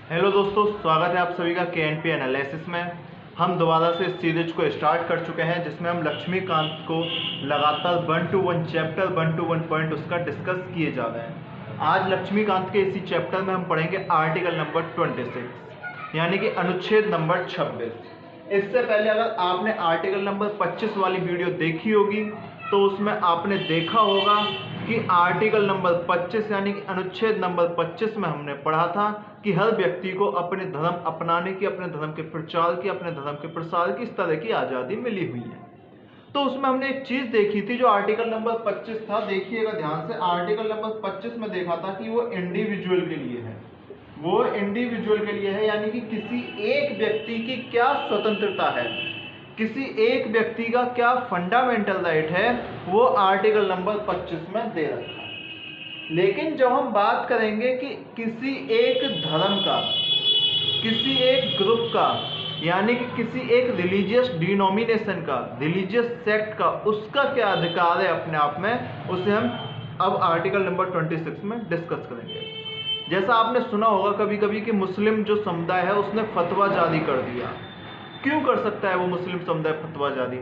Hello दोस्तों, स्वागत है आप सभी का KNP एनालिसिस में। हम दोबारा से इस सीरीज को स्टार्ट कर चुके हैं जिसमें हम लक्ष्मीकांत को लगातार 1 to 1 चैप्टर 1 to 1 पॉइंट उसका डिस्कस किए जा रहे हैं। आज लक्ष्मीकांत के इसी चैप्टर में हम पढ़ेंगे आर्टिकल नंबर 26 यानी कि अनुच्छेद नंबर 26। इससे पहले अगर आपने आर्टिकल नंबर 25 वाली वीडियो देखी होगी तो उसमें आपने देखा होगा कि आर्टिकल नंबर 25 यानी कि अनुच्छेद नंबर 25 में हमने पढ़ा था कि हर व्यक्ति को अपने धर्म अपनाने की, अपने धर्म के प्रचार की, अपने धर्म के प्रसार की इस तरह की आज़ादी मिली हुई है। तो उसमें हमने एक चीज देखी थी जो आर्टिकल नंबर 25 था। देखिएगा ध्यान से, आर्टिकल नंबर 25 में देखा था कि वो इंडिविजुअल के लिए है, वो इंडिविजुअल के लिए है यानी कि किसी एक व्यक्ति की क्या स्वतंत्रता है, किसी एक व्यक्ति का क्या फंडामेंटल राइट है, वो आर्टिकल नंबर 25 में दे रखा है। लेकिन जब हम बात करेंगे कि किसी एक धर्म का, किसी एक ग्रुप का, यानी कि किसी एक रिलीजियस डिनोमिनेशन का, रिलीजियस सेक्ट का, उसका क्या अधिकार है अपने आप में, उसे हम अब आर्टिकल नंबर 26 में डिस्कस करेंगे। जैसा आपने सुना होगा कभी कभी कि मुस्लिम जो समुदाय है उसने फतवा जारी कर दिया। क्यों कर सकता है वो मुस्लिम समुदाय फतवा जारी?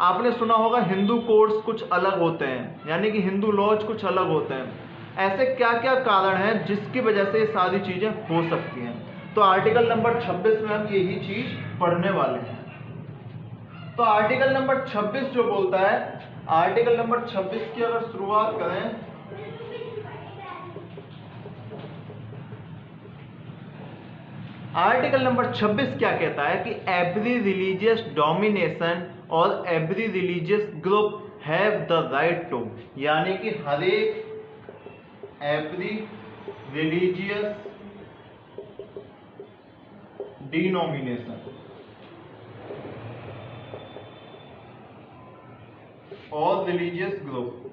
आपने सुना होगा हिंदू कोड्स कुछ अलग होते हैं, यानी कि हिंदू लॉज कुछ अलग होते हैं। ऐसे क्या क्या कारण हैं जिसकी वजह से ये सारी चीजें हो सकती हैं? तो आर्टिकल नंबर 26 में हम यही चीज पढ़ने वाले हैं। तो आर्टिकल नंबर 26 जो बोलता है, आर्टिकल नंबर 26 की अगर शुरुआत करें, आर्टिकल नंबर 26 क्या कहता है कि एवरी रिलीजियस डोमिनेशन और every religious group have the right to, यानी कि हर एक एवरी रिलीजियस डिनोमिनेशन और religious group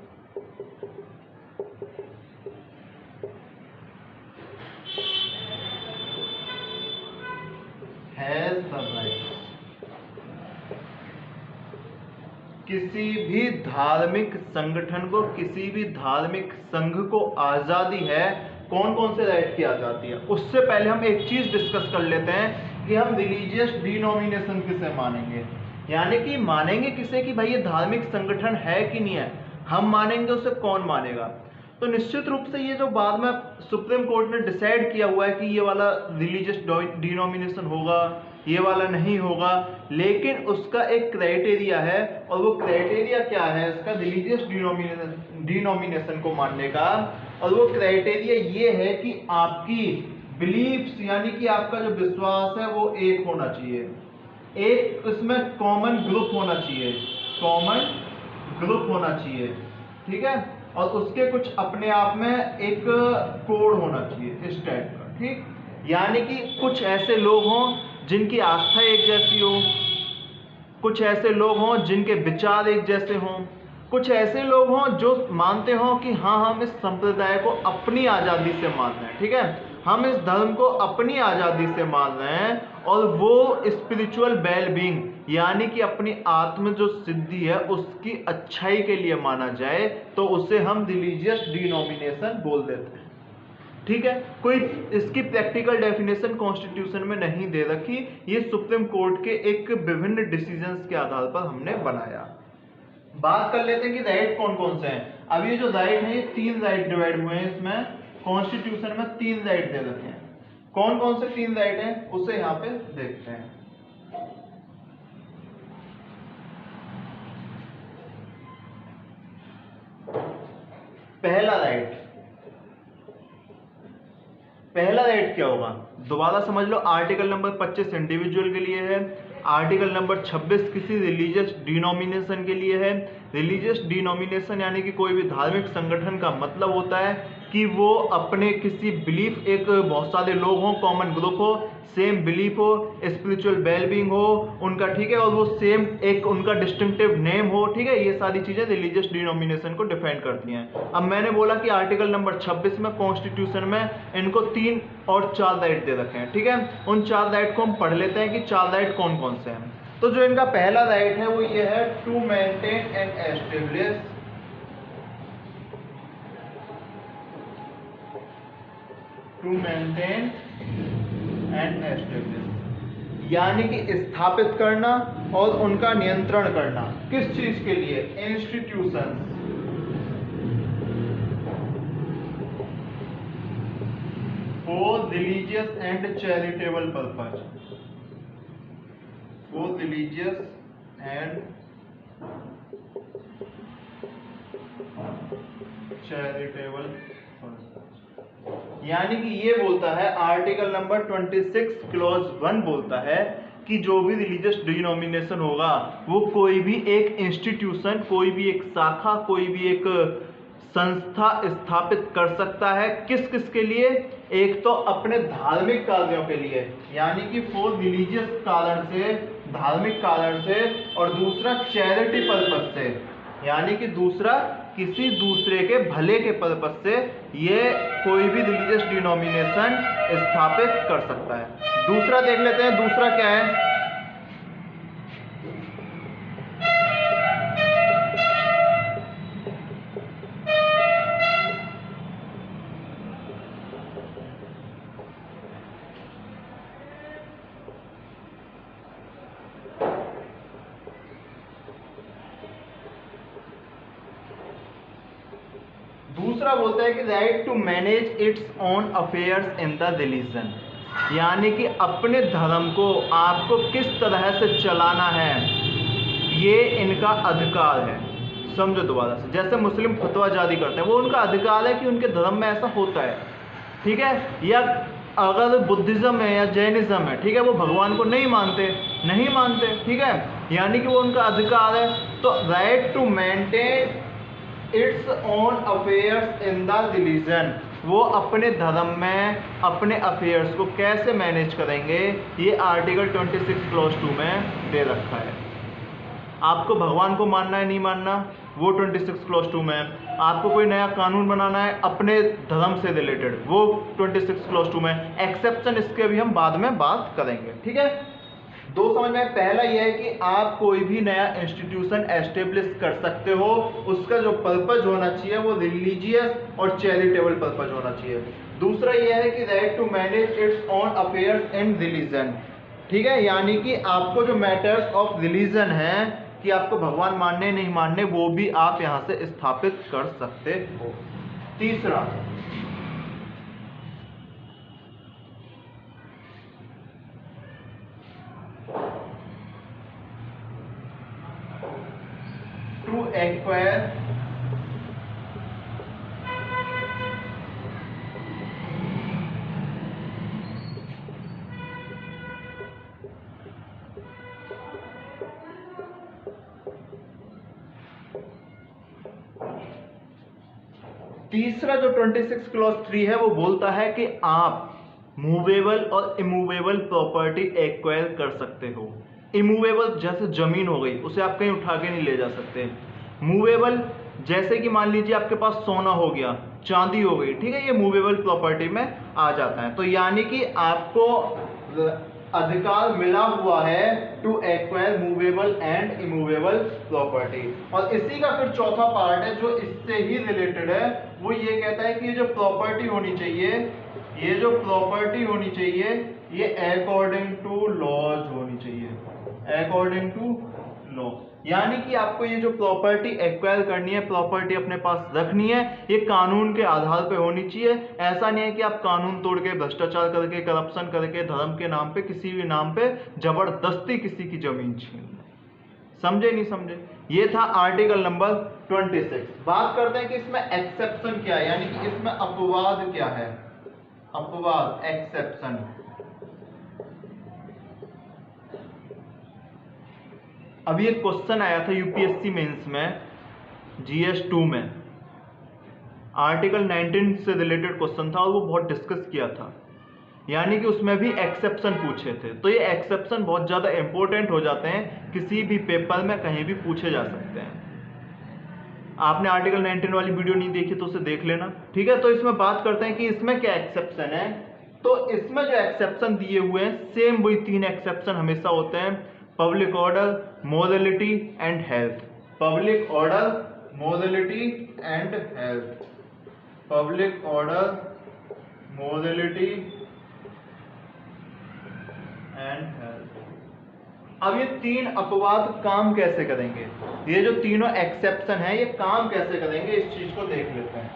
has the right, किसी भी धार्मिक संगठन को, किसी भी धार्मिक संघ को आजादी है। कौन कौन से राइट की आजादी है? उससे पहले हम एक चीज डिस्कस कर लेते हैं कि हम रिलीजियस डिनोमिनेशन किसे मानेंगे, यानी कि मानेंगे किसे कि भाई ये धार्मिक संगठन है कि नहीं है। हम मानेंगे, उसे कौन मानेगा? तो निश्चित रूप से ये जो बाद में सुप्रीम कोर्ट ने डिसाइड किया हुआ है कि ये वाला रिलीजियस डिनोमिनेशन होगा, ये वाला नहीं होगा, लेकिन उसका एक क्राइटेरिया है। और वो क्राइटेरिया क्या है इसका, रिलीजियस डिनोमिनेशन को मानने का? और वो क्राइटेरिया ये है कि आपकी बिलीफ्स यानी कि आपका जो विश्वास है वो एक होना चाहिए, एक उसमें कॉमन ग्रुप होना चाहिए, कॉमन ग्रुप होना चाहिए, ठीक है। और उसके कुछ अपने आप में एक कोड होना चाहिए इस टाइप का, ठीक। यानी कि कुछ ऐसे लोग हों जिनकी आस्था एक जैसी हो, कुछ ऐसे लोग हों जिनके विचार एक जैसे हों, कुछ ऐसे लोग हों जो मानते हों कि हाँ हम इस संप्रदाय को अपनी आज़ादी से मान रहे हैं, ठीक है, हम इस धर्म को अपनी आज़ादी से मान रहे हैं। और वो स्पिरिचुअल वेल बीइंग यानी कि अपनी आत्म जो सिद्धि है उसकी अच्छाई के लिए माना जाए, तो उसे हम रिलीजियस डिनोमिनेशन बोल देते हैं, ठीक है। कोई इसकी प्रैक्टिकल डेफिनेशन कॉन्स्टिट्यूशन में नहीं दे रखी, ये सुप्रीम कोर्ट के एक विभिन्न डिसीजंस के आधार पर हमने बनाया। बात कर लेते हैं कि राइट कौन कौन से हैं। अब ये जो राइट है ये 3 राइट डिवाइड हुए हैं, इसमें कॉन्स्टिट्यूशन में 3 राइट दे रखे हैं। कौन कौन से 3 राइट हैं उसे यहाँ पे देखते हैं। पहला राइट, पहला राइट क्या होगा? दोबारा समझ लो, आर्टिकल नंबर 25 इंडिविजुअल के लिए है, आर्टिकल नंबर 26 किसी रिलीजियस डिनोमिनेशन के लिए है। रिलीजियस डिनोमिनेशन यानी कि कोई भी धार्मिक संगठन का मतलब होता है कि वो अपने किसी बिलीफ, एक बहुत सारे लोग हों, कॉमन ग्रुप हो, सेम बिलीफ हो, स्पिरिचुअल वेलबींग हो उनका, ठीक है, और वो सेम एक उनका डिस्टिंक्टिव नेम हो, ठीक है। ये सारी चीजें रिलीजियस डिनोमिनेशन को डिफाइन करती हैं। अब मैंने बोला कि आर्टिकल नंबर 26 में कॉन्स्टिट्यूशन में इनको 3 और 4 राइट दे रखे हैं, ठीक है। उन 4 राइट को हम पढ़ लेते हैं कि 4 राइट कौन कौन से हैं। तो जो इनका पहला राइट है वो ये है, to maintain and establish to maintain and establish, यानी कि स्थापित करना और उनका नियंत्रण करना। किस चीज के लिए? Institution for religious and charitable purpose, for religious and charitable, यानी कि ये बोलता है आर्टिकल नंबर 26 क्लॉज 1 बोलता है कि जो भी रिलीजियस डिनोमिनेशन होगा वो कोई भी एक इंस्टीट्यूशन, कोई भी एक शाखा, कोई भी एक संस्था स्थापित कर सकता है। किस किस के लिए? एक तो अपने धार्मिक कार्यों के लिए, यानी कि फॉर रिलीजियस कारण से, धार्मिक कारण से, और दूसरा चैरिटी पर्पस से, यानी कि दूसरा किसी दूसरे के भले के पर्पस से ये कोई भी रिलीजियस डिनोमिनेशन स्थापित कर सकता है। दूसरा देख लेते हैं, दूसरा क्या है? दूसरा बोलता है कि right to manage its own affairs in the religion, यानी कि अपने धर्म को आपको किस तरह से चलाना है, ये इनका अधिकार है। समझो दोबारा से, जैसे मुस्लिम फतवा जारी करते हैं, वो उनका अधिकार है कि उनके धर्म में ऐसा होता है, ठीक है। या अगर बुद्धिज्म है या जैनिज्म है, ठीक है, वो भगवान को नहीं मानते, ठीक है, यानी कि वो उनका अधिकार है। तो right to maintain its own affairs in the religion, वो अपने धर्म में अपने अफेयर्स को कैसे मैनेज करेंगे, ये आर्टिकल 26 क्लॉज 2 में दे रखा है। आपको भगवान को मानना है, नहीं मानना, वो 26 क्लॉज 2 में है। आपको कोई नया कानून बनाना है अपने धर्म से रिलेटेड, वो 26 क्लॉज 2 में। एक्सेप्शन इसके भी हम बाद में बात करेंगे, ठीक है। दो समझ में, पहला यह है कि आप कोई भी नया इंस्टीट्यूशन एस्टेब्लिश कर सकते हो, उसका जो पर्पज होना चाहिए वो रिलीजियस और चैरिटेबल पर्पज होना चाहिए। दूसरा यह है कि right to manage its own affairs in religion, ठीक है, यानी कि आपको जो मैटर्स ऑफ रिलीजन है कि आपको भगवान मानने नहीं मानने, वो भी आप यहां से स्थापित कर सकते हो। तीसरा, टू एक्वायर तीसरा जो 26 क्लॉज 3 है वो बोलता है कि आप मूवेबल और इमूवेबल प्रॉपर्टी एक्वायर कर सकते हो। इमूवेबल जैसे जमीन हो गई, उसे आप कहीं उठा के नहीं ले जा सकते। मूवेबल जैसे कि मान लीजिए आपके पास सोना हो गया, चांदी हो गई, ठीक है, ये मूवेबल प्रॉपर्टी में आ जाता है। तो यानी कि आपको अधिकार मिला हुआ है to acquire movable and immovable property. और इसी का फिर चौथा पार्ट है जो इससे ही रिलेटेड है, वो ये कहता है कि ये जो प्रॉपर्टी होनी चाहिए, ये जो प्रॉपर्टी होनी चाहिए, ये अकॉर्डिंग टू लॉज होनी चाहिए, अकॉर्डिंग टू लॉ। यानी कि आपको ये जो प्रॉपर्टी एक्वायर करनी है, प्रॉपर्टी अपने पास रखनी है, ये कानून के आधार पे होनी चाहिए। ऐसा नहीं है कि आप कानून तोड़ के, भ्रष्टाचार करके, करप्शन करके, धर्म के नाम पे, किसी भी नाम पे जबरदस्ती किसी की जमीन छीन। समझे नहीं समझे? ये था आर्टिकल नंबर 26। बात करते हैं कि इसमें एक्सेप्शन क्या है, यानी कि इसमें अपवाद क्या है। अपवाद, एक्सेप्शन। अभी एक क्वेश्चन आया था यूपीएससी मेंस में, जीएस 2 में, आर्टिकल 19 से रिलेटेड क्वेश्चन था और वो बहुत डिस्कस किया था, यानी कि उसमें भी एक्सेप्शन पूछे थे। तो ये एक्सेप्शन बहुत ज़्यादा इंपॉर्टेंट हो जाते हैं, किसी भी पेपर में कहीं भी पूछे जा सकते हैं। आपने आर्टिकल 19 वाली वीडियो नहीं देखी तो उसे देख लेना, ठीक है। तो इसमें बात करते हैं कि इसमें क्या एक्सेप्शन है। तो इसमें जो एक्सेप्शन दिए हुए हैं, सेम वही 3 एक्सेप्शन हमेशा होते हैं: public order, morality and health. Public order, morality and health. Public order, morality and health. अब ये तीन अपवाद काम कैसे करेंगे, ये जो तीनों एक्सेप्शन है ये काम कैसे करेंगे, इस चीज को देख लेते हैं।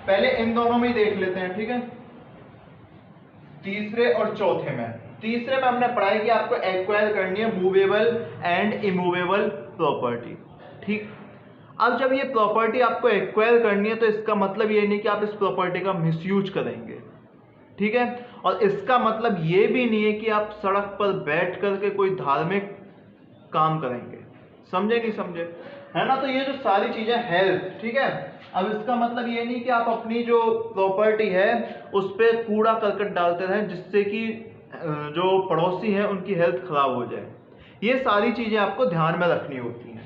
पहले इन दोनों में ही देख लेते हैं, ठीक है। तीसरे और चौथे में, तीसरे में हमने पढ़ा है कि आपको एक्वायर करनी है मूवेबल एंड इमूवेबल प्रॉपर्टी, ठीक। अब जब ये प्रॉपर्टी आपको एक्वायर करनी है तो इसका मतलब ये नहीं कि आप इस प्रॉपर्टी का मिसयूज करेंगे, ठीक है। और इसका मतलब ये भी नहीं है कि आप सड़क पर बैठ करके कोई धार्मिक काम करेंगे, समझे नहीं समझे, है ना। तो ये जो सारी चीजें हेल्थ, ठीक है। अब इसका मतलब ये नहीं कि आप अपनी जो प्रॉपर्टी है उस पर कूड़ा करकट डालते रहें जिससे कि जो पड़ोसी हैं उनकी हेल्थ खराब हो जाए। ये सारी चीजें आपको ध्यान में रखनी होती हैं।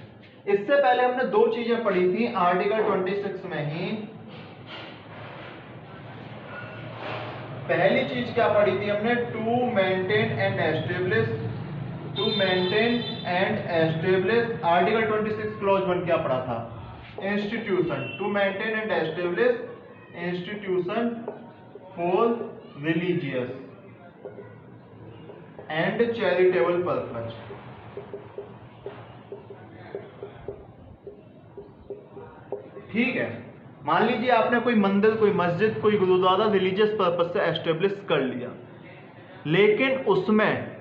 इससे पहले हमने दो चीजें पढ़ी थी आर्टिकल 26 में ही। पहली चीज क्या पढ़ी थी हमने, to maintain and establish, to maintain and establish. Article 26 clause 1 क्या पढ़ा था, institution, to maintain and establish institution for religious and charitable purpose. ठीक है, मान लीजिए आपने कोई मंदिर, कोई मस्जिद, कोई गुरुद्वारा रिलीजियस पर्पज से एस्टेब्लिश कर लिया, लेकिन उसमें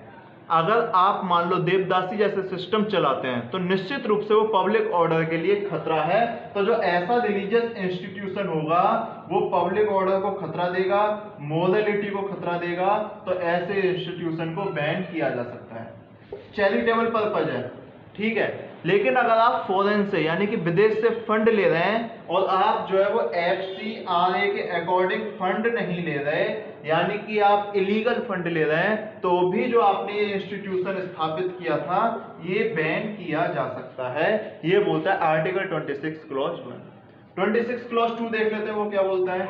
अगर आप मान लो देवदासी जैसे सिस्टम चलाते हैं तो निश्चित रूप से वो पब्लिक ऑर्डर के लिए खतरा है। तो जो ऐसा रिलीजियस इंस्टीट्यूशन होगा वो पब्लिक ऑर्डर को खतरा देगा, मोरलिटी को खतरा देगा, तो ऐसे इंस्टीट्यूशन को बैन किया जा सकता है। चैरिटेबल पर्पज है, ठीक है। लेकिन अगर आप फॉरेन से यानी कि विदेश से फंड ले रहे हैं और आप जो है वो FCRA के अकॉर्डिंग फंड नहीं ले रहे, यानी कि आप इलीगल फंड ले रहे हैं, तो भी जो आपने ये इंस्टीट्यूशन स्थापित किया था ये बैन किया जा सकता है। ये बोलता है आर्टिकल 26 क्लॉज 1। 26 क्लॉज 2 देख लेते हैं वो क्या बोलता है।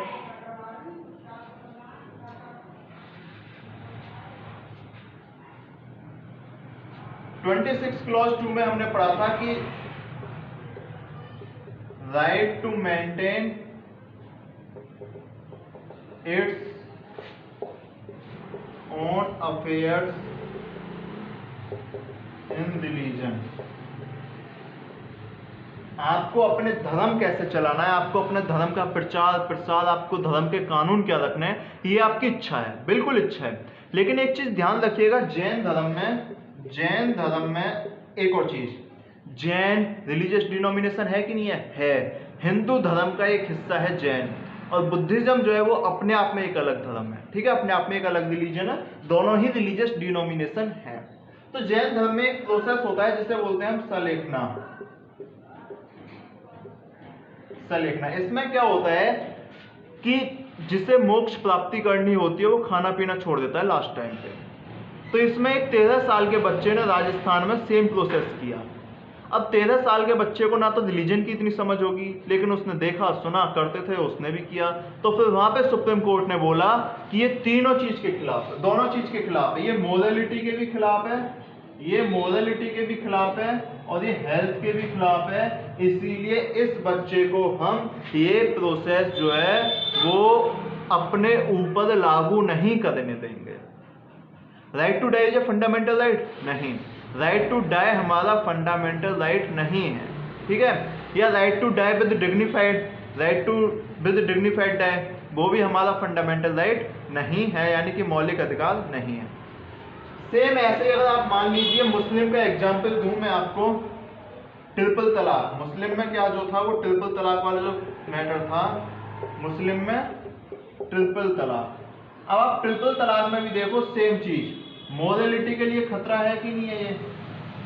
क्लॉज 2 में हमने पढ़ा था कि right to maintain its own affairs in religion. आपको अपने धर्म कैसे चलाना है, आपको अपने धर्म का प्रचार प्रसार, आपको धर्म के कानून क्या रखने हैं, ये आपकी इच्छा है, बिल्कुल इच्छा है। लेकिन एक चीज ध्यान रखिएगा, जैन धर्म में एक और चीज, जैन रिलीजियस डिनोमिनेशन है कि नहीं है। हिंदू धर्म का एक हिस्सा है जैन, और बुद्धिज्म जो है वो अपने आप में एक अलग धर्म है, ठीक है, अपने आप में एक अलग रिलीजन है, दोनों ही रिलीजियस डिनोमिनेशन है। तो जैन धर्म में एक प्रोसेस होता है जिसे बोलते हैं हम सलेखना। इसमें क्या होता है कि जिसे मोक्ष प्राप्ति करनी होती है वो खाना पीना छोड़ देता है लास्ट टाइम पे। तो इसमें एक 13 साल के बच्चे ने राजस्थान में सेम प्रोसेस किया। अब 13 साल के बच्चे को ना तो रिलीजन की इतनी समझ होगी, लेकिन उसने देखा सुना करते थे, उसने भी किया। तो फिर वहां पे सुप्रीम कोर्ट ने बोला कि ये तीनों चीज के खिलाफ है, दोनों चीज के खिलाफ है, ये मोरलिटी के भी खिलाफ है, ये मोरलिटी के भी खिलाफ है और ये हेल्थ के भी खिलाफ है। इसीलिए इस बच्चे को हम ये प्रोसेस जो है वो अपने ऊपर लागू नहीं करने देंगे। Right to die is a fundamental right नहीं, राइट टू डाई हमारा फंडामेंटल राइट नहीं है, ठीक है। या right to die with dignified, right to with dignified die, वो भी हमारा फंडामेंटल राइट नहीं है, यानी कि मौलिक अधिकार नहीं है। सेम ऐसे अगर आप मान लीजिए मुस्लिम का एग्जाम्पल दूं मैं आपको, ट्रिपल तलाक, मुस्लिम में क्या जो था वो ट्रिपल तलाक वाला जो मैटर था, मुस्लिम में ट्रिपल तलाक। अब आप ट्रिपल तलाक में भी देखो सेम चीज, मोरलिटी के लिए खतरा है कि नहीं है, ये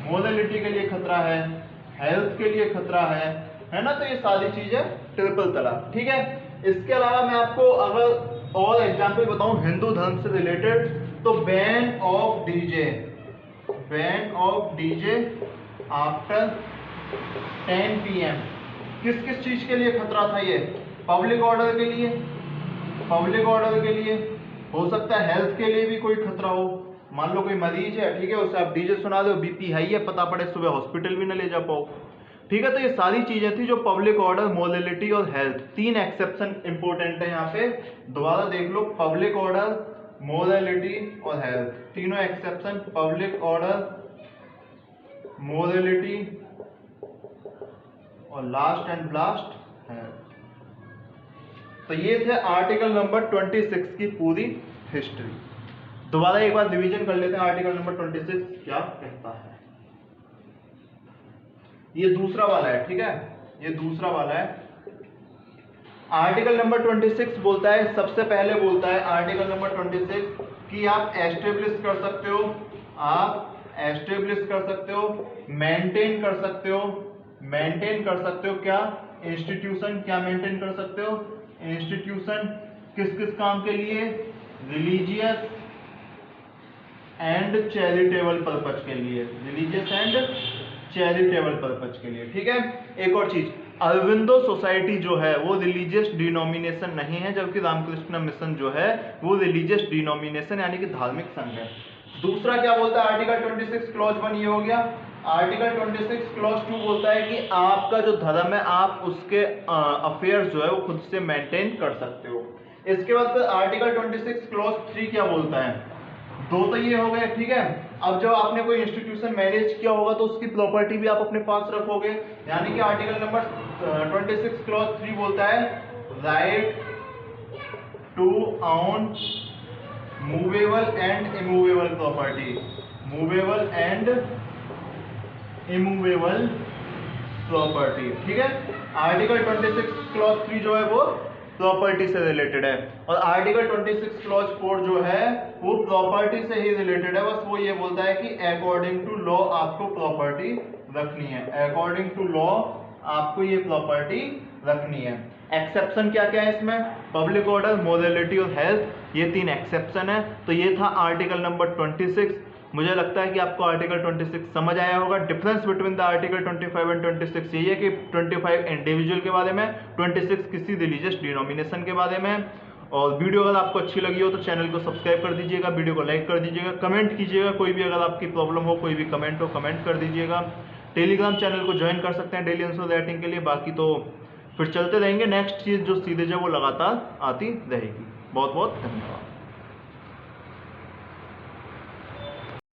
मोरलिटी के लिए खतरा है, हेल्थ के लिए खतरा है ना। तो ये सारी चीजें ट्रिपल तलाक, ठीक है। इसके अलावा मैं आपको अगर और एग्जाम्पल बताऊं हिंदू धर्म से रिलेटेड, तो ban of DJ after 10 PM। किस किस चीज के लिए खतरा था ये, पब्लिक ऑर्डर के लिए, हो सकता है हेल्थ के लिए भी कोई खतरा हो। मान लो कोई मरीज है, ठीक है, उसे आप डीजे सुना दो, बीपी हाई है, पता पड़े सुबह हॉस्पिटल भी ना ले जा पाओ, ठीक है। तो ये सारी चीजें थी जो पब्लिक ऑर्डर, मोरलिटी और हेल्थ, तीन एक्सेप्शन इंपॉर्टेंट है यहाँ पे, दोबारा देख लो, पब्लिक ऑर्डर, मोरलिटी और हेल्थ, तीनों एक्सेप्शन, पब्लिक ऑर्डर, मोरलिटी और लास्ट एंड ब्लास्ट हेल्थ। तो ये थे आर्टिकल नंबर 26 की पूरी हिस्ट्री। दोबारा एक बार रिवीजन कर लेते हैं आर्टिकल नंबर 26 क्या कहता है। ये दूसरा वाला है, ठीक है, ये दूसरा वाला है। आर्टिकल नंबर 26 बोलता है, सबसे पहले बोलता है आर्टिकल नंबर 26 कि आप एस्टेब्लिश कर सकते हो, आप एस्टेब्लिश कर सकते हो, मेंटेन कर सकते हो, मेंटेन कर सकते हो क्या, इंस्टीट्यूशन, क्या मेंटेन कर सकते हो, इंस्टीट्यूशन, किस किस काम के लिए, रिलीजियस एंड चैरिटेबल पर्पज के लिए, रिलीजियस एंड चैरिटेबल पर्पज के लिए, ठीक है। एक और चीज, अरविंदो सोसाइटी जो है वो रिलीजियस डिनोमिनेशन नहीं है, जबकि रामकृष्ण मिशन जो है वो रिलीजियस डिनोमिनेशन यानी कि धार्मिक संघ है। दूसरा क्या बोलता है आर्टिकल 26 क्लॉज 1, ये हो गया। आर्टिकल 26 क्लॉज 2 बोलता है कि आपका जो धर्म है आप उसके अफेयर्स जो है वो खुद से मेंटेन कर सकते हो। इसके बाद फिर आर्टिकल 26 क्लॉज 3 क्या बोलता है, दो तो ये हो गए, ठीक है। अब जब आपने कोई इंस्टीट्यूशन मैनेज किया होगा तो उसकी प्रॉपर्टी भी आप अपने पास रखोगे, यानी कि आर्टिकल नंबर 26 क्लॉज 3 बोलता है right to own movable and immovable property, movable and immovable property, ठीक है। आर्टिकल 26 क्लॉज 3 जो है वो प्रॉपर्टी से रिलेटेड है, और आर्टिकल 26 क्लॉज 4 जो है वो प्रॉपर्टी से ही रिलेटेड है। बस वो ये बोलता है कि अकॉर्डिंग टू लॉ आपको प्रॉपर्टी रखनी है, अकॉर्डिंग टू लॉ आपको ये प्रॉपर्टी रखनी है। एक्सेप्शन क्या क्या है इसमें, पब्लिक ऑर्डर, मोरलिटी और हेल्थ, ये 3 एक्सेप्शन है। तो ये था आर्टिकल नंबर 26। मुझे लगता है कि आपको आर्टिकल 26 समझ आया होगा। Difference between the article 25 and 26 यही है कि 25 इंडिविजुअल के बारे में, 26 किसी रिलीजियस डिनोमिनेशन के बारे में। और वीडियो अगर आपको अच्छी लगी हो तो चैनल को सब्सक्राइब कर दीजिएगा, वीडियो को लाइक कर दीजिएगा, कमेंट कीजिएगा, कोई भी अगर आपकी प्रॉब्लम हो, कोई भी कमेंट हो, कमेंट कर दीजिएगा। टेलीग्राम चैनल को ज्वाइन कर सकते हैं डेली आंसर राइटिंग के लिए। बाकी तो फिर चलते रहेंगे, नेक्स्ट चीज़ जो सीधे जो वो लगातार आती रहेगी। बहुत बहुत धन्यवाद।